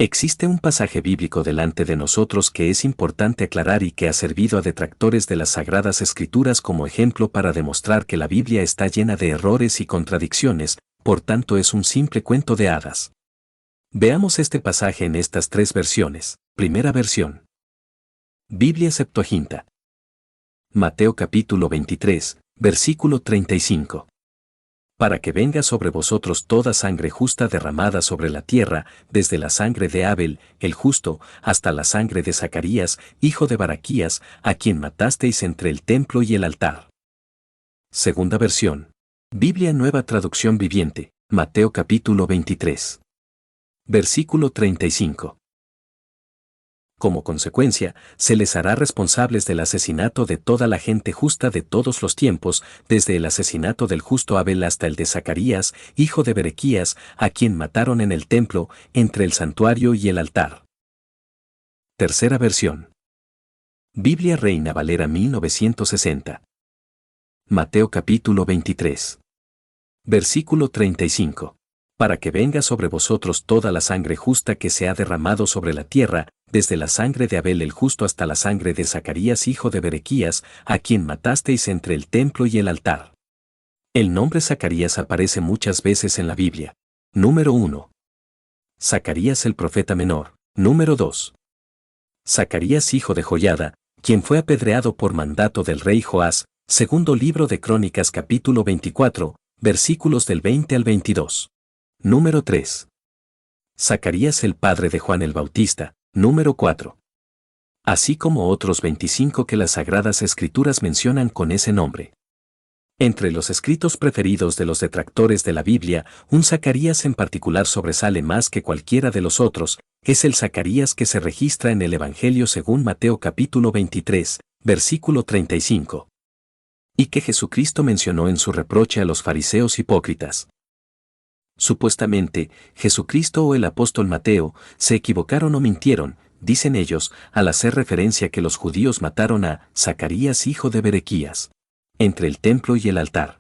Existe un pasaje bíblico delante de nosotros que es importante aclarar y que ha servido a detractores de las Sagradas Escrituras como ejemplo para demostrar que la Biblia está llena de errores y contradicciones, por tanto es un simple cuento de hadas. Veamos este pasaje en estas tres versiones. Primera versión. Biblia Septuaginta. Mateo capítulo 23, versículo 35. Para que venga sobre vosotros toda sangre justa derramada sobre la tierra, desde la sangre de Abel, el justo, hasta la sangre de Zacarías, hijo de Baraquías, a quien matasteis entre el templo y el altar. Segunda versión. Biblia Nueva Traducción Viviente, Mateo capítulo 23. Versículo 35. Como consecuencia, se les hará responsables del asesinato de toda la gente justa de todos los tiempos, desde el asesinato del justo Abel hasta el de Zacarías, hijo de Berequías, a quien mataron en el templo, entre el santuario y el altar. Tercera versión. Biblia Reina Valera 1960. Mateo capítulo 23. Versículo 35. Para que venga sobre vosotros toda la sangre justa que se ha derramado sobre la tierra, desde la sangre de Abel el justo hasta la sangre de Zacarías hijo de Berequías, a quien matasteis entre el templo y el altar. El nombre Zacarías aparece muchas veces en la Biblia. Número 1. Zacarías el profeta menor. Número 2. Zacarías hijo de Joiada, quien fue apedreado por mandato del rey Joás. Segundo libro de Crónicas capítulo 24, versículos del 20 al 22. Número 3. Zacarías el padre de Juan el Bautista. Número 4. Así como otros 25 que las Sagradas Escrituras mencionan con ese nombre. Entre los escritos preferidos de los detractores de la Biblia, un Zacarías en particular sobresale más que cualquiera de los otros, es el Zacarías que se registra en el Evangelio según Mateo capítulo 23, versículo 35. Y que Jesucristo mencionó en su reproche a los fariseos hipócritas. Supuestamente, Jesucristo o el apóstol Mateo se equivocaron o mintieron, dicen ellos, al hacer referencia que los judíos mataron a Zacarías hijo de Berequías, entre el templo y el altar.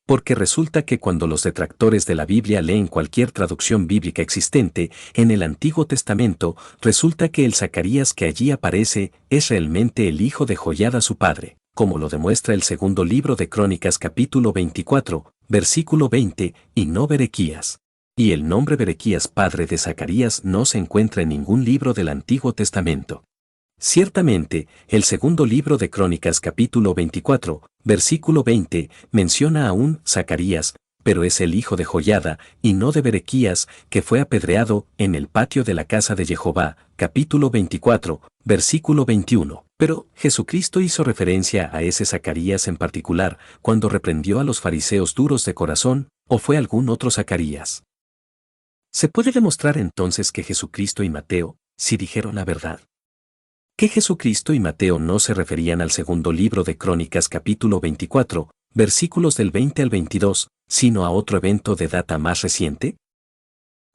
Porque resulta que cuando los detractores de la Biblia leen cualquier traducción bíblica existente en el Antiguo Testamento, resulta que el Zacarías que allí aparece es realmente el hijo de Joiada su padre, como lo demuestra el segundo libro de Crónicas capítulo 24, versículo 20, y no Berequías. Y el nombre Berequías padre de Zacarías no se encuentra en ningún libro del Antiguo Testamento. Ciertamente, el segundo libro de Crónicas capítulo 24, versículo 20, menciona a un Zacarías, pero es el hijo de Joiada, y no de Berequías, que fue apedreado en el patio de la casa de Jehová, capítulo 24, versículo 21. Pero Jesucristo hizo referencia a ese Zacarías en particular cuando reprendió a los fariseos duros de corazón, ¿o fue algún otro Zacarías? ¿Se puede demostrar entonces que Jesucristo y Mateo sí dijeron la verdad? ¿Que Jesucristo y Mateo no se referían al segundo libro de Crónicas capítulo 24, versículos del 20 al 22, sino a otro evento de data más reciente?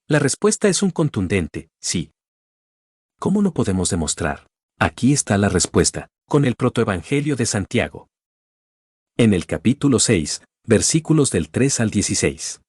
La respuesta es un contundente sí. ¿Cómo lo podemos demostrar? Aquí está la respuesta, con el protoevangelio de Santiago. En el capítulo 6, versículos del 3 al 16.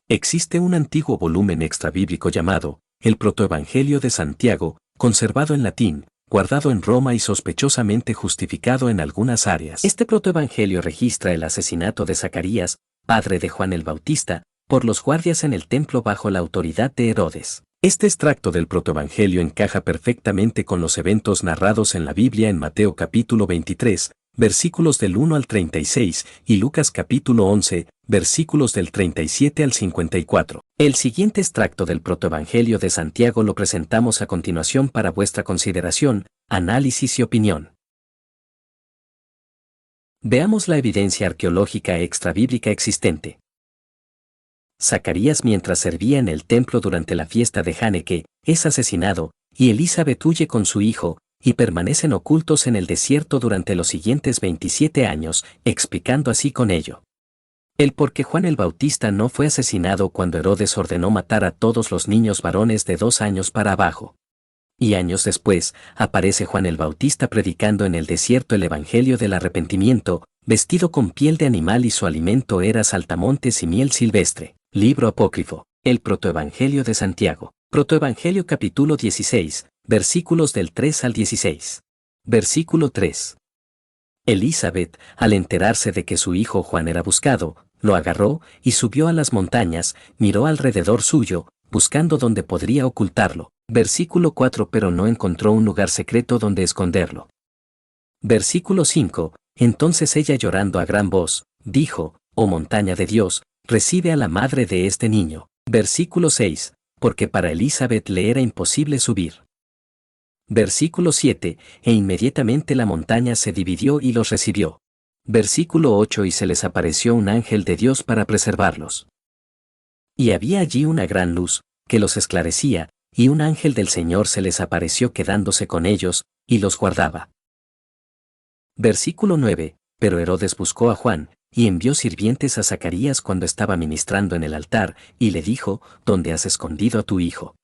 Existe un antiguo volumen extrabíblico llamado el Protoevangelio de Santiago, conservado en latín, guardado en Roma y sospechosamente justificado en algunas áreas. Este protoevangelio registra el asesinato de Zacarías, padre de Juan el Bautista, por los guardias en el templo bajo la autoridad de Herodes. Este extracto del protoevangelio encaja perfectamente con los eventos narrados en la Biblia en Mateo capítulo 23, versículos del 1 al 36, y Lucas capítulo 11, versículos del 37 al 54. El siguiente extracto del protoevangelio de Santiago lo presentamos a continuación para vuestra consideración, análisis y opinión. Veamos la evidencia arqueológica extrabíblica existente. Zacarías, mientras servía en el templo durante la fiesta de Hanukkah, es asesinado, y Elizabeth huye con su hijo, y permanecen ocultos en el desierto durante los siguientes 27 años, explicando así con ello el por qué Juan el Bautista no fue asesinado cuando Herodes ordenó matar a todos los niños varones de 2 años para abajo. Y años después, aparece Juan el Bautista predicando en el desierto el evangelio del arrepentimiento, vestido con piel de animal y su alimento era saltamontes y miel silvestre. Libro apócrifo, el protoevangelio de Santiago. Protoevangelio capítulo 16, versículos del 3 al 16. Versículo 3. Elizabeth, al enterarse de que su hijo Juan era buscado, lo agarró y subió a las montañas, miró alrededor suyo, buscando donde podría ocultarlo. Versículo 4. Pero no encontró un lugar secreto donde esconderlo. Versículo 5. Entonces ella, llorando a gran voz, dijo: «Oh montaña de Dios, recibe a la madre de este niño». Versículo 6. Porque para Elizabeth le era imposible subir. Versículo 7. E inmediatamente la montaña se dividió y los recibió. Versículo 8. Y se les apareció un ángel de Dios para preservarlos. Y había allí una gran luz, que los esclarecía, y un ángel del Señor se les apareció quedándose con ellos, y los guardaba. Versículo 9. Pero Herodes buscó a Juan, y envió sirvientes a Zacarías cuando estaba ministrando en el altar, y le dijo: «¿Dónde has escondido a tu hijo?».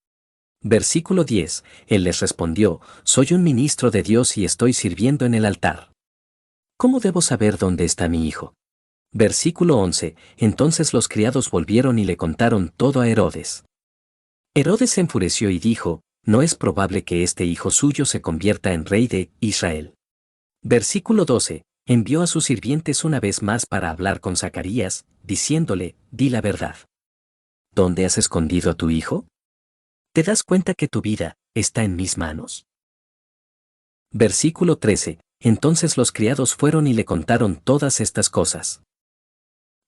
Versículo 10. Él les respondió: «Soy un ministro de Dios y estoy sirviendo en el altar. ¿Cómo debo saber dónde está mi hijo?». Versículo 11. Entonces los criados volvieron y le contaron todo a Herodes. Herodes se enfureció y dijo: «No es probable que este hijo suyo se convierta en rey de Israel». Versículo 12. Envió a sus sirvientes una vez más para hablar con Zacarías, diciéndole: «Di la verdad. ¿Dónde has escondido a tu hijo? ¿Te das cuenta que tu vida está en mis manos?». Versículo 13. Entonces los criados fueron y le contaron todas estas cosas.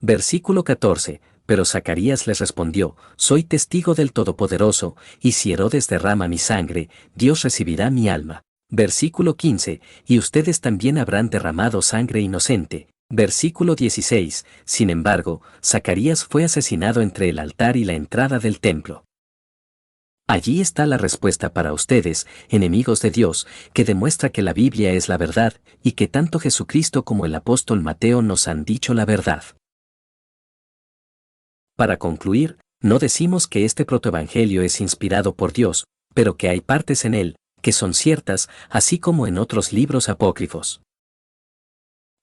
Versículo 14. Pero Zacarías les respondió: «Soy testigo del Todopoderoso, y si Herodes derrama mi sangre, Dios recibirá mi alma». Versículo 15. Y ustedes también habrán derramado sangre inocente. Versículo 16. Sin embargo, Zacarías fue asesinado entre el altar y la entrada del templo. Allí está la respuesta para ustedes, enemigos de Dios, que demuestra que la Biblia es la verdad, y que tanto Jesucristo como el apóstol Mateo nos han dicho la verdad. Para concluir, no decimos que este protoevangelio es inspirado por Dios, pero que hay partes en él que son ciertas, así como en otros libros apócrifos.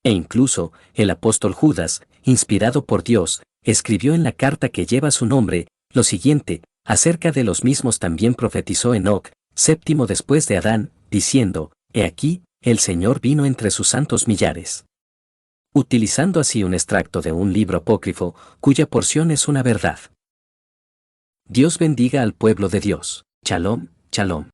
E incluso, el apóstol Judas, inspirado por Dios, escribió en la carta que lleva su nombre, lo siguiente: «Acerca de los mismos también profetizó Enoc, séptimo después de Adán, diciendo: He aquí, el Señor vino entre sus santos millares». Utilizando así un extracto de un libro apócrifo, cuya porción es una verdad. Dios bendiga al pueblo de Dios. Shalom, shalom.